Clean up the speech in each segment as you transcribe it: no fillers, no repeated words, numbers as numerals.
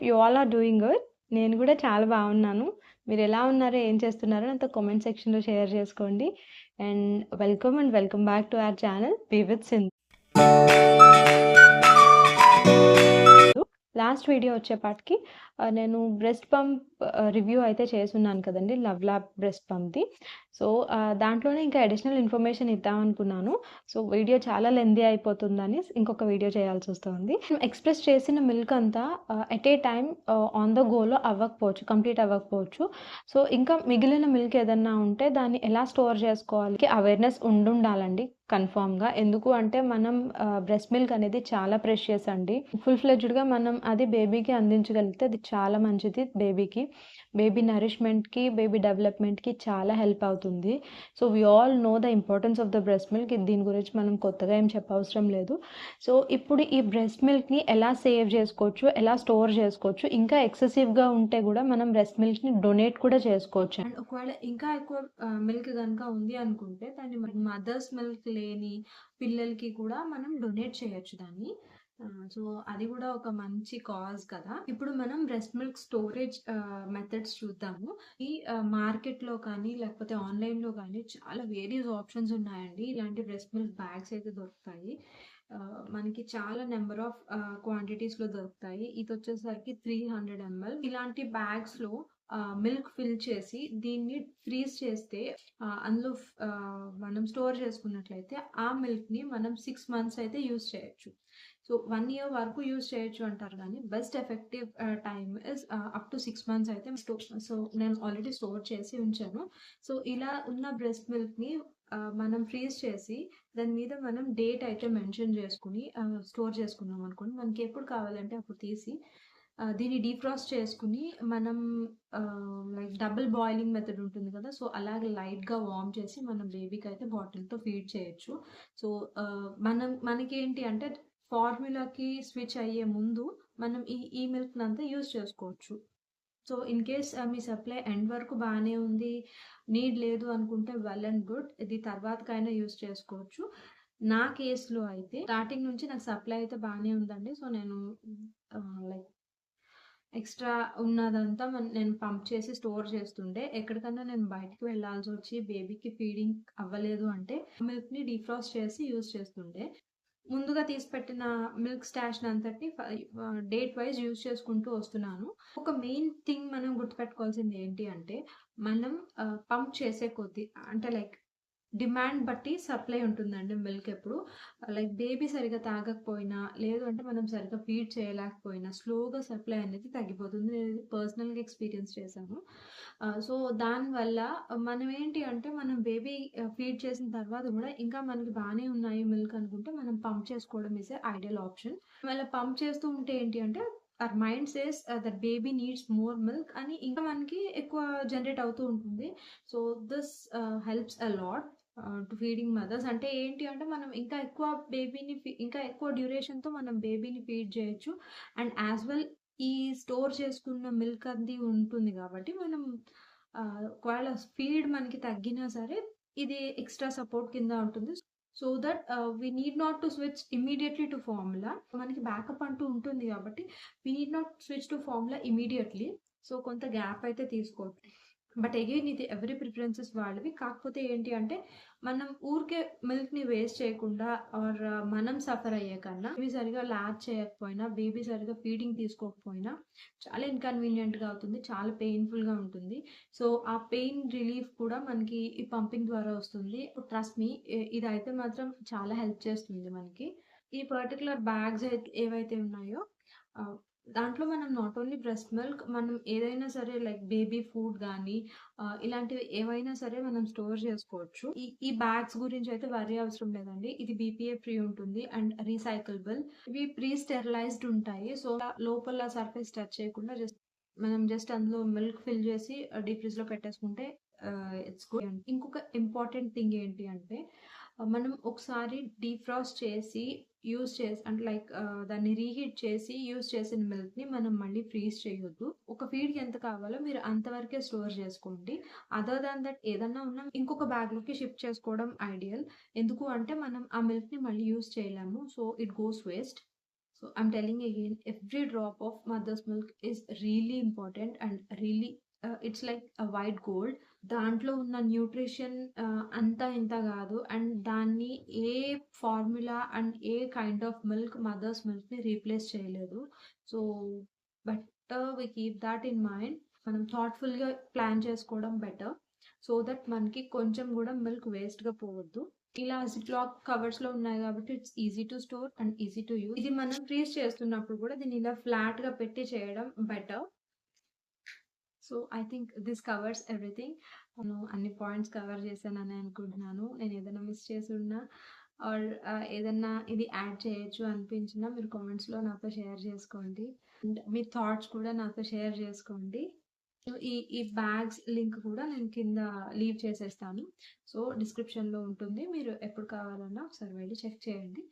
Hope you all are doing good. నేను కూడా చాలా బాగున్నాను. మీరు ఎలా ఉన్నారో, ఏం చేస్తున్నారో నాతో కామెంట్ సెక్షన్‌లో షేర్ చేసుకోండి. And welcome back to our channel be with Sindhu. Last video వచ్చేపాటికి నేను బ్రెస్ట్ పంప్ రివ్యూ అయితే చేసున్నాను కదండి, లవ్ ల్యాబ్ బ్రెస్ట్ పంప్ది. సో దాంట్లోనే ఇంకా అడిషనల్ ఇన్ఫర్మేషన్ ఇద్దామనుకున్నాను. సో వీడియో చాలా లెందీ అయిపోతుందని ఇంకొక వీడియో చేయాల్సి వస్తుంది. ఎక్స్ప్రెస్ చేసిన మిల్క్ అంతా at a time on the గోలో అవ్వకపోవచ్చు, కంప్లీట్ అవ్వకపోవచ్చు. సో ఇంకా మిగిలిన మిల్క్ ఏదన్నా ఉంటే దాన్ని ఎలా స్టోర్ చేసుకోవాలి అవేర్నెస్ ఉండాలండి కన్ఫామ్గా. ఎందుకు అంటే మనం బ్రెస్ట్ మిల్క్ అనేది చాలా ప్రెషియస్ అండి. ఫుల్ ఫ్లెడ్జ్డ్గా మనం అది బేబీకి అందించగలిగితే అది చాలా మంచిది. బేబీ నరిష్మెంట్కి, బేబీ డెవలప్మెంట్కి చాలా హెల్ప్ అవుతుంది. So we all know the importance of the breast milk. దీని గురించి మనం కొత్తగా ఏం చెప్పవసరం లేదు. సో ఇప్పుడు ఈ బ్రెస్ట్ మిల్క్ని ఎలా సేవ్ చేసుకోవచ్చు, ఎలా స్టోర్ చేసుకోవచ్చు, ఇంకా ఎక్సెసివ్గా ఉంటే కూడా మనం బ్రెస్ట్ మిల్క్ని డొనేట్ కూడా చేసుకోవచ్చు. అండ్ ఒకవేళ ఇంకా ఎక్కువ మిల్క్ కనుక ఉంది అనుకుంటే దాన్ని మదర్స్ మిల్క్ లేని పిల్లలకి కూడా మనం డొనేట్ చేయొచ్చు దాన్ని. సో అది కూడా ఒక మంచి కాజ్ కదా. ఇప్పుడు మనం బ్రెస్ట్ మిల్క్ స్టోరేజ్ మెథడ్స్ చూద్దాము. ఈ మార్కెట్లో కానీ లేకపోతే ఆన్లైన్లో కానీ చాలా వేరియస్ ఆప్షన్స్ ఉన్నాయండి. ఇలాంటి బ్రెస్ట్ మిల్క్ బ్యాగ్స్ అయితే దొరుకుతాయి. మనకి చాలా నెంబర్ ఆఫ్ క్వాంటిటీస్లో దొరుకుతాయి. ఇది వచ్చేసరికి 300 ml. ఇలాంటి బ్యాగ్స్లో మిల్క్ ఫిల్ చేసి దీన్ని ఫ్రీజ్ చేస్తే అందులో మనం స్టోర్ చేసుకున్నట్లయితే ఆ మిల్క్ని మనం 6 months అయితే యూస్ చేయొచ్చు. సో 1 year వరకు యూస్ చేయొచ్చు అంటారు, కానీ best effective time is up to 6 months అయితే సో నేను ఆల్రెడీ స్టోర్ చేసి ఉంచాను. సో ఇలా ఉన్న బ్రెస్ట్ మిల్క్ని మనం ఫ్రీజ్ చేసి దాని మీద మనం డేట్ అయితే మెన్షన్ చేసుకుని స్టోర్ చేసుకున్నాం అనుకోండి, మనకి ఎప్పుడు కావాలంటే అప్పుడు తీసి దీన్ని డీఫ్రాస్ట్ చేసుకుని మనం లైక్ డబుల్ బాయిలింగ్ మెథడ్ ఉంటుంది కదా, సో అలాగే లైట్గా వార్మ్ చేసి మనం బేబీకి అయితే బాటిల్తో ఫీడ్ చేయొచ్చు. సో మనకి ఏంటి అంటే ఫార్ములాకి స్విచ్ అయ్యే ముందు మనం ఈ మిల్క్ని అంతా యూజ్ చేసుకోవచ్చు. So in case me supply end వరకు బాగానే ఉంది, నీడ్ లేదు అనుకుంటే వెల్ అండ్ గుడ్, ఇది తర్వాతకైనా యూజ్ చేసుకోవచ్చు. నా కేసులో అయితే స్టార్టింగ్ నుంచి నాకు సప్లై అయితే బాగానే ఉందండి. సో నేను లైక్ ఎక్స్ట్రా ఉన్నదంతా నేను పంప్ చేసి స్టోర్ చేస్తుండే. ఎక్కడికన్నా నేను బయటకు వెళ్ళాల్సి వచ్చి బేబీకి ఫీడింగ్ అవ్వలేదు అంటే మిల్క్ని డీఫ్రాస్ట్ చేసి యూజ్ చేస్తుండే. ముందుగా తీసిపెట్టిన మిల్క్ స్టాష్ అంతటి డేట్ వైజ్ యూజ్ చేసుకుంటూ వస్తున్నాను. ఒక మెయిన్ థింగ్ మనం గుర్తుపెట్టుకోవాల్సింది ఏంటి అంటే మనం పంప్ చేసే కొద్దీ అంటే లైక్ డిమాండ్ బట్టి సప్లై ఉంటుందండి మిల్క్ ఎప్పుడు. లైక్ బేబీ సరిగ్గా తాగకపోయినా, లేదు అంటే మనం సరిగ్గా ఫీడ్ చేయలేకపోయినా స్లోగా సప్లై అనేది తగ్గిపోతుంది. నేను పర్సనల్గా ఎక్స్పీరియన్స్ చేశాను. సో దానివల్ల మనం ఏంటి అంటే మనం బేబీ ఫీడ్ చేసిన తర్వాత కూడా ఇంకా మనకి బాగానే ఉన్నాయి మిల్క్ అనుకుంటే మనం పంప్ చేసుకోవడం ఇస్ ఐడియల్ ఆప్షన్. మళ్ళీ పంప్ చేస్తూ ఉంటే ఏంటి అంటే our mind says that baby needs more milk అని ఇంకా మనకి ఎక్కువ జనరేట్ అవుతూ ఉంటుంది. So this helps a lot to feeding mothers. అంటే ఏంటి అంటే మనం ఇంకా ఎక్కువ బేబీని ఇంకా ఎక్కువ డ్యూరేషన్తో మనం బేబీని ఫీడ్ చేయొచ్చు. అండ్ యాజ్ వెల్ ఈ స్టోర్ చేసుకున్న మిల్క్ అది ఉంటుంది కాబట్టి మనం ఒకవేళ ఫీడ్ మనకి తగ్గినా సరే ఇది ఎక్స్ట్రా సపోర్ట్ కింద ఉంటుంది. So that we need not to switch immediately to formula. మనకి బ్యాకప్ అంటూ ఉంటుంది కాబట్టి we need not switch to formula immediately. So కొంత గ్యాప్ అయితే తీసుకోవచ్చు. బట్ అగైన్ ఇది ఎవరి ప్రిఫరెన్సెస్ వాళ్ళవి. కాకపోతే ఏంటి అంటే మనం ఊరికే మిల్క్ని వేస్ట్ చేయకుండా ఆర్ మనం సఫర్ అయ్యే కన్నా బేబీ సరిగా ల్యాచ్ చేయకపోయినా, బేబీ సరిగా ఫీడింగ్ తీసుకోకపోయినా చాలా ఇన్కన్వీనియంట్గా అవుతుంది, చాలా పెయిన్ఫుల్గా ఉంటుంది. సో ఆ పెయిన్ రిలీఫ్ కూడా మనకి ఈ పంపింగ్ ద్వారా వస్తుంది. ట్రస్ట్ మీ, ఇది అయితే మాత్రం చాలా హెల్ప్ చేస్తుంది మనకి. ఈ పర్టికులర్ బ్యాగ్స్ ఏవైతే ఉన్నాయో దాంట్లో మనం నాట్ ఓన్లీ బ్రెస్ట్ మిల్క్, మనం ఏదైనా సరే లైక్ బేబీ ఫుడ్ కానీ ఇలాంటివి ఏవైనా సరే మనం స్టోర్ చేసుకోవచ్చు. ఈ బ్యాగ్స్ గురించి అయితే వరీ అవసరం లేదండి. ఇది BPA ఫ్రీ ఉంటుంది అండ్ రీసైకిలబుల్. ఇవి ప్రీ స్టెరిలైజ్డ్ ఉంటాయి. సో లోపల సర్ఫేస్ టచ్ చేయకుండా మనం జస్ట్ అందులో మిల్క్ ఫిల్ చేసి డీప్ ఫ్రిడ్జ్ లో పెట్టేసుకుంటే ఇట్స్ గుడ్. ఇంకొక ఇంపార్టెంట్ థింగ్ ఏంటి అంటే మనం ఒకసారి డీఫ్రాస్ట్ చేసి యూస్ చేసి అంటే లైక్ దాన్ని రీహీట్ చేసి యూస్ చేసిన మిల్క్ని మనం మళ్ళీ ఫ్రీజ్ చేయొద్దు. ఒక ఫీడ్కి ఎంత కావాలో మీరు అంతవరకే స్టోర్ చేసుకోండి. అదర్ దాన్ దట్ ఏదన్నా ఉన్నా ఇంకొక బ్యాగ్లోకి షిఫ్ట్ చేసుకోవడం ఐడియల్. ఎందుకు అంటే మనం ఆ మిల్క్ని మళ్ళీ యూస్ చేయలేము. So it goes waste. So I'm telling again, every drop of mother's milk is really important and really it's like a white gold. దాంట్లో ఉన్న న్యూట్రిషన్ అంతా ఇంత కాదు, అండ్ దాన్ని ఏ ఫార్ములా అండ్ ఏ కైండ్ ఆఫ్ మిల్క్ మదర్స్ మిల్క్ని replace చేయలేదు. So but we keep that in mind. మనం థాట్ఫుల్గా ప్లాన్ చేసుకోవడం బెటర్, సో దట్ మనకి కొంచెం కూడా మిల్క్ వేస్ట్గా పోవద్దు. ఇలా జిప్లాక్ కవర్స్ లో ఉన్నాయి కాబట్టి it's easy to store and easy to use. ఇది మనం ఫ్రీజ్ చేస్తున్నప్పుడు కూడా దీన్ని ఇలా ఫ్లాట్ గా పెట్టి చేయడం better. So I think this covers everything. నేను అన్ని పాయింట్స్ కవర్ చేశానని అనుకుంటున్నాను. నేను ఏదైనా మిస్ చేసి ఉన్నా ఆర్ ఏదన్నా ఇది యాడ్ చేయొచ్చు అనిపించినా మీరు కామెంట్స్లో నాతో షేర్ చేసుకోండి, అండ్ మీ థాట్స్ కూడా నాతో షేర్ చేసుకోండి. ఈ బ్యాగ్స్ లింక్ కూడా నేను కింద లీవ్ చేసేస్తాను. సో డిస్క్రిప్షన్లో ఉంటుంది, మీరు ఎప్పుడు కావాలన్నా ఒకసారి వెళ్ళి చెక్ చేయండి.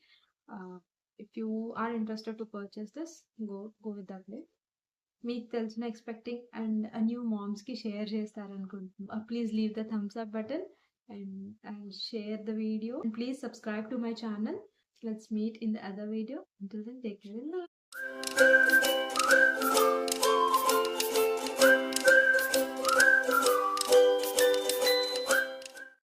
If you are interested to purchase this, go with that way. మీకు తెలిసిన ఎక్స్పెక్టింగ్ అండ్ న్యూ మామ్స్కి షేర్ చేస్తారనుకుంటున్నాను. Please leave the thumbs up button and share the video, and please subscribe to my channel. Let's meet in the other video. Until then, take care and love.